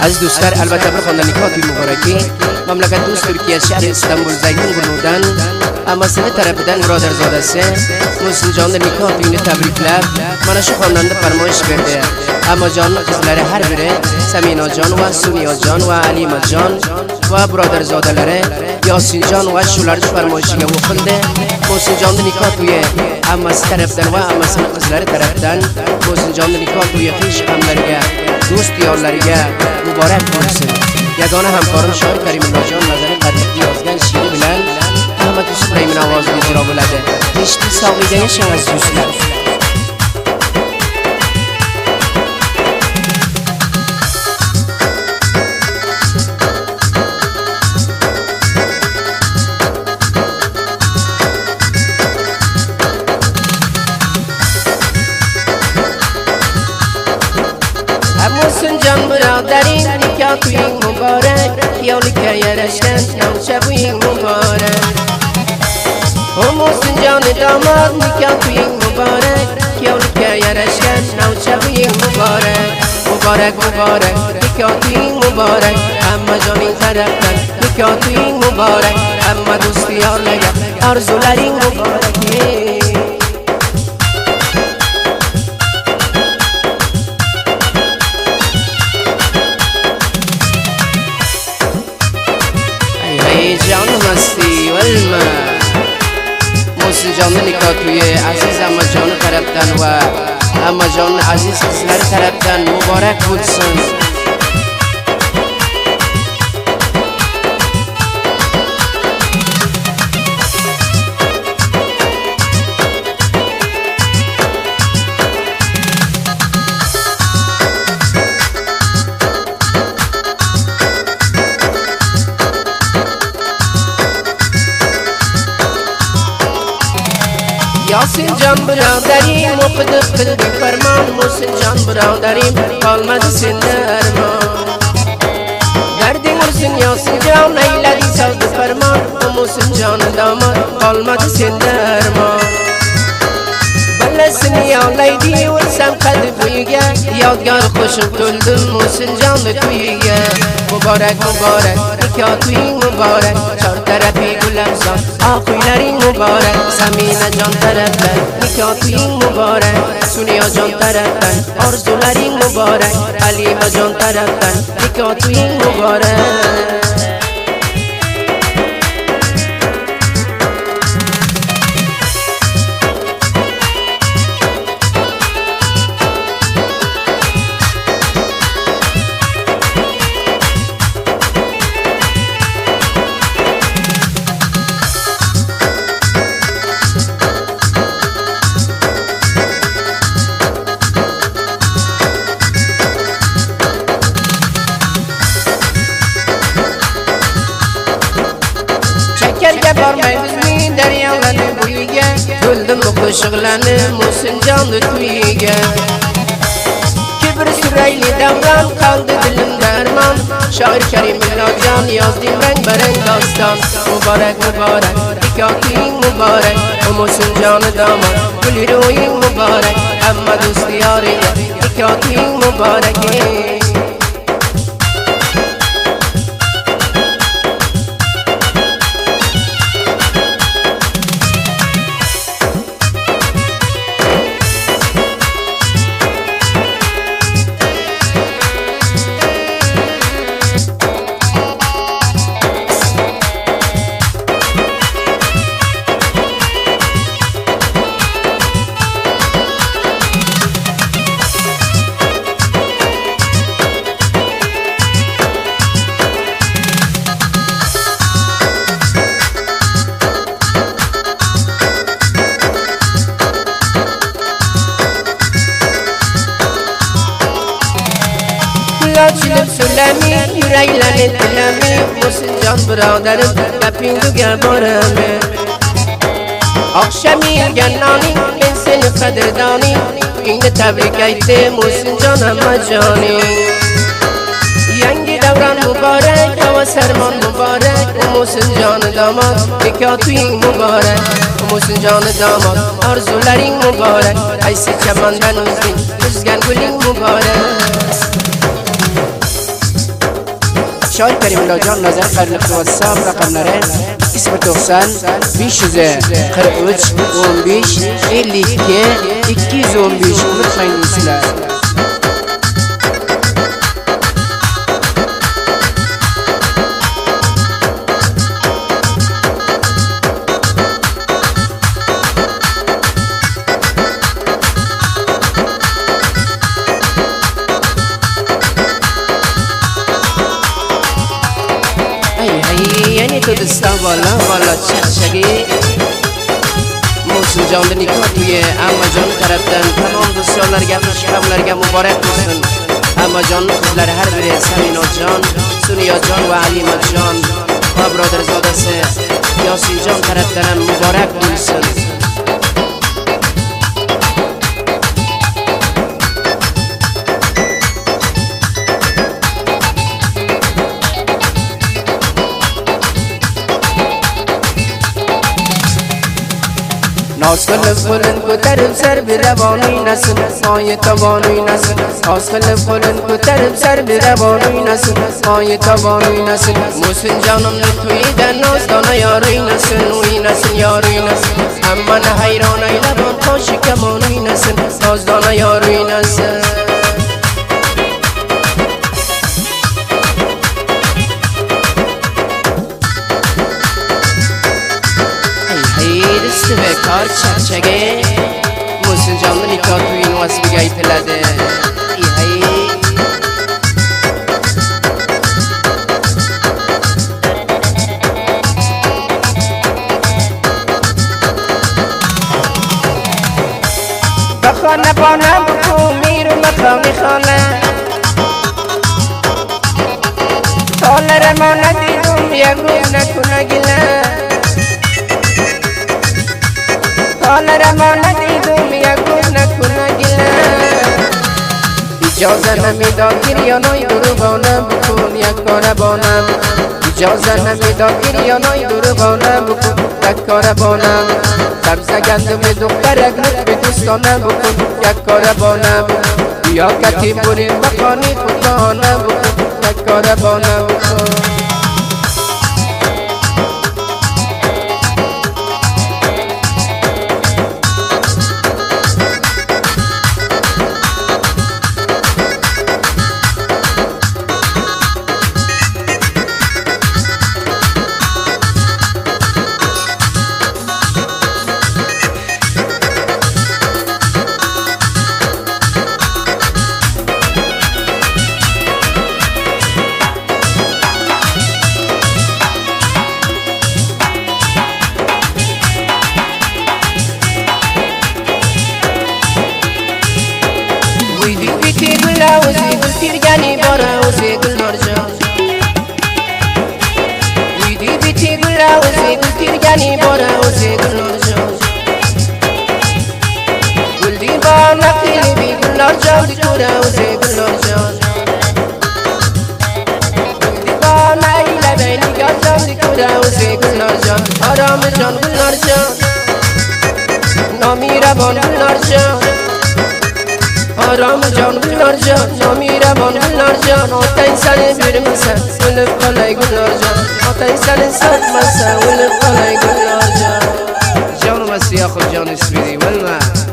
از دوستlar البته بخواندن نکاح مبارکی مملکت دوست ترکیه شهر استانبول زیتون بودن اما سنه طرفدن برادر زاده سه محسن جان نکاح توی تبریکler منو شو خواندنده فرمایش کرده اما جان قزلره هر بره سمینا جان و سونیا جان و علیما جان و برادر زاده لره یاسین جان و شولار فرمایشی و خونده محسن جان نکاح توی اما طرفدن و اما سنه قزلره طرفدن محسن جان نکاح توی خیش املرگه دوست یارلرگه مبارک بولسن یگانه همکارم شاعر کریم الله جان نظر قدرتی یازگن شیری بلند احمد یوسف ریمین آواز دیجرا بلده هشتی ساقیده شن از دوستلر محسن جان برادرین نکاح توی مبارک خیالی که یرشکن نوچه بوی مبارک محسن جان داماد نکاح توی مبارک خیالی که یرشکن نوچه بوی مبارک مبارک مبارک نکاح توی مبارک اما جانی طرفتن نکاح توی مبارک اما دوستی یار لگه آرزولاری مبارکی جان مستی والما محسن جان نکاح توی عزیز اما جان طرفدن و اما جان عزیز قزلر طرفدن مبارک بودسن یاسین جان برادریم مقدر قلبی فرمان محسن جان برادریم قالمد سن درمان دردی محسن یاسین جان ایلدی سود فرمان محسن جان داماد قالمد سن درمان بلسن یا لیدی ورسم قد بویگه یادگار خوشم کلدم محسن جان تویگه مبارک مبارک نکاح توی مبارک چار طرفی گل افزان آقویلری مبارک سمینه جان طرفتن نکاح توی مبارک سونیا جان طرفتن آرزولری مبارک علیما جان طرفتن نکاح توی مبارک کرگه barmay bizning daryolarni bo'yiga to'ldim qo'shiqlarni محسن جان to'yiga kibr surayli davron qoldi dilimda armon shoir karimullo jon yozdim rang barang doston muborak muborak nikoh to'ying muborak محسن جان damon guli ro'ying muborak hamma do'st yoriga nikoh to'ying muborak Çilip sülemi, yüreğlerin dilemi محسن جان برادرم گپینگو گبارمه akşami gennani ben seni qadrdani Kuyingda tabrik aytdi محسن جان hamma joni Yangi davron muborak, havo sarmon muborak محسن جان damod, nikoh to'ying muborak محسن جان damod, orzularing muborak Qaysi chamondan o'zding, o'zgan guling muborak شاید کریم الله جان نظر قرلق و صاحب رقم نره اسم توخسن بیش زه قرعوچ اون بیش ایلی که اکی زون بیش مطمئن نیسله یعنی تو دستا والا چخشگی موسم جان نکات توی اما جان طرفدن تمام دوستانlarga پیشخدمlarga مبارک olsun اما جان خودلر هر بره سمینا جان سونیا جان و علیما جان و برادر زادسه یاسین جان طرفدنم مبارک olsun آسخل فلن کترم سر به روانی نسن آی توانی نسن آسخل فلن کترم سر به روانی نسن آی توانی نسن موسن جانم نتوی در نازدانه یاری نسن اوی نسن یاری نسن اما نه حیرانه لبان خوشی کمانی نسن نازدانه یاری نسن دست به کار چکچگه موسن جان نکات توی این واسه بگای پلده ای هی بخانه بانم بکو میرو مقامی خانه تالر ما ندیدم یکو نکنه گله تالر ما ندیدم یکو نکنه گله اجازه نمیداد گریانای دروغانه بکن یک کار بانم اجازه نمیداد گریانای دروغانه بکن یک کار بانم سبزه گندم دخترک لطف دوستانه بکن یک کار بانم یا کتی برین بخانی خودانه بکن یک کار بانه بکن وزي قل ترجعني برا وزي قل مرجان ويدي بيتي قل وزي قل ترجعني برا وزي قل مرجان ولدي بانا قلبي قل مرجان دكورا وزي قل مرجان ولدي بانا إلى بيني قرجان دكورا وزي قل مرجان حرام جان قل مرجان نامي ربان قل مرجان آرام جان گلنار جان نامیره بان گلنار جان آتای سر برمسن ولف قلای گلنار جان آتای سر سد مسن ولف قلای گلنار جان جان مسیح خود جان اسمیدی ولمه